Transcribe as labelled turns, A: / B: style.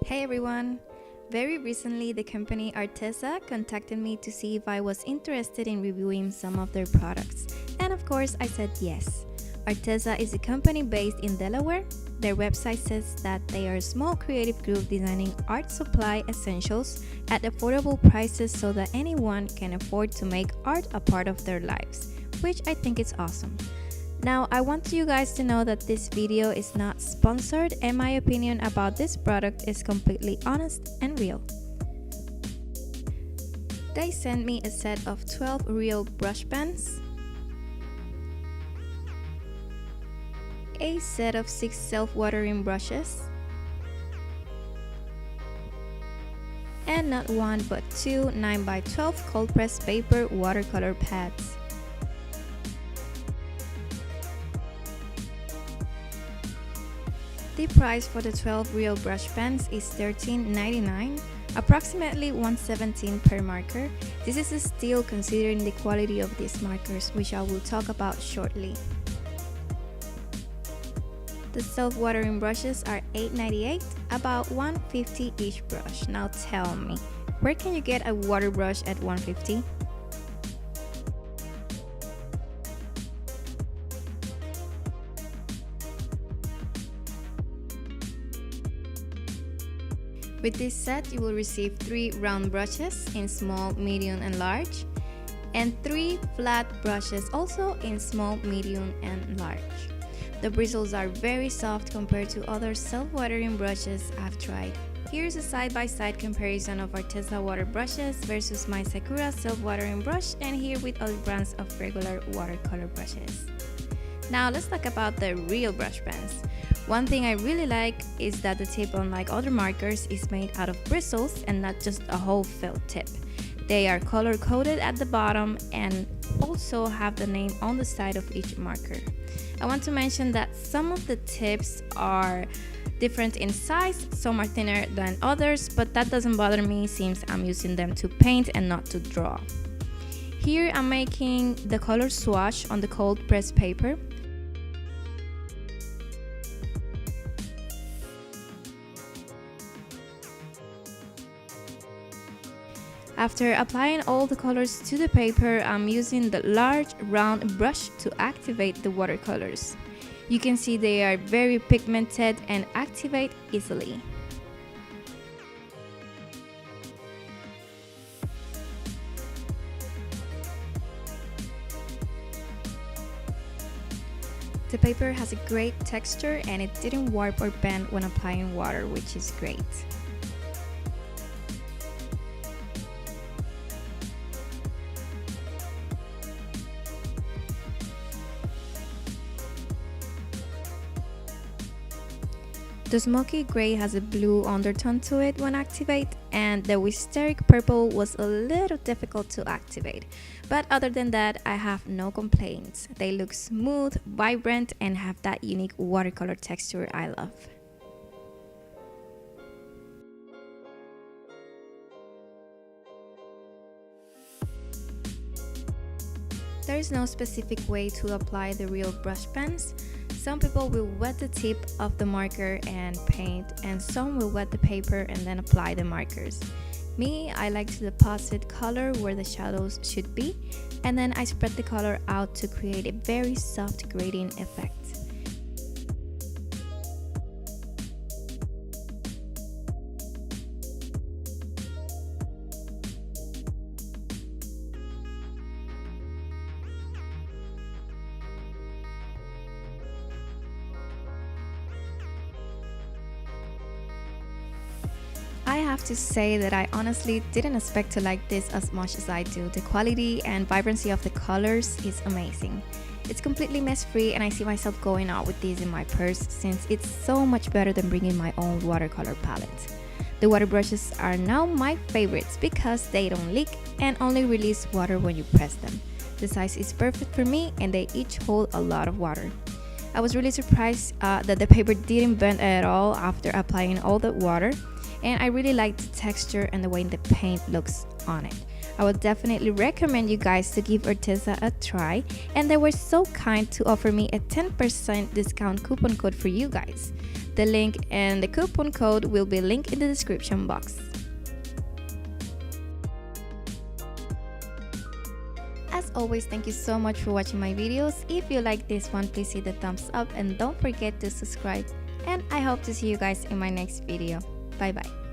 A: Hey everyone! Very recently, the company Arteza contacted me to see if I was interested in reviewing some of their products. And of course, I said yes. Arteza is a company based in Delaware. Their website says that they are a small creative group designing art supply essentials at affordable prices so that anyone can afford to make art a part of their lives, which I think is awesome. Now, I want you guys to know that this video is not sponsored and my opinion about this product is completely honest and real. They sent me a set of 12 real brush pens, a set of 6 self-watering brushes, and not one but 2 9x12 cold pressed paper watercolor pads. The price for the 12 real brush pens is $13.99, approximately $1.17 per marker. This is a steal considering the quality of these markers, which I will talk about shortly. The self-watering brushes are $8.98, about $1.50 each brush. Now tell me, where can you get a water brush at $1.50? With this set, you will receive 3 round brushes in small, medium, and large, and 3 flat brushes also in small, medium, and large. The bristles are very soft compared to other self-watering brushes I've tried. Here's a side-by-side comparison of Arteza water brushes versus my Sakura self-watering brush, and here with other brands of regular watercolor brushes. Now let's talk about the real brush pens. One thing I really like is that the tip, unlike other markers, is made out of bristles and not just a whole felt tip. They are color coded at the bottom and also have the name on the side of each marker. I want to mention that some of the tips are different in size, some are thinner than others, but that doesn't bother me since I'm using them to paint and not to draw. Here I'm making the color swatch on the cold pressed paper. After applying all the colors to the paper, I'm using the large round brush to activate the watercolors. You can see they are very pigmented and activate easily. The paper has a great texture and it didn't warp or bend when applying water, which is great. The smoky gray has a blue undertone to it when activate, and the Wisteric purple was a little difficult to activate. But other than that, I have no complaints. They look smooth, vibrant, and have that unique watercolor texture I love. There is no specific way to apply the real brush pens. Some people will wet the tip of the marker and paint, and some will wet the paper and then apply the markers. Me, I like to deposit color where the shadows should be, and then I spread the color out to create a very soft gradient effect. I have to say that I honestly didn't expect to like this as much as I do. The quality and vibrancy of the colors is amazing. It's completely mess-free and I see myself going out with these in my purse since it's so much better than bringing my own watercolor palette. The water brushes are now my favorites because they don't leak and only release water when you press them. The size is perfect for me and they each hold a lot of water. I was really surprised that the paper didn't bend at all after applying all the water. And I really like the texture and the way the paint looks on it. I would definitely recommend you guys to give Arteza a try, and they were so kind to offer me a 10% discount coupon code for you guys. The link and the coupon code will be linked in the description box. As always, thank you so much for watching my videos. If you like this one, please hit the thumbs up and don't forget to subscribe. And I hope to see you guys in my next video. Bye bye.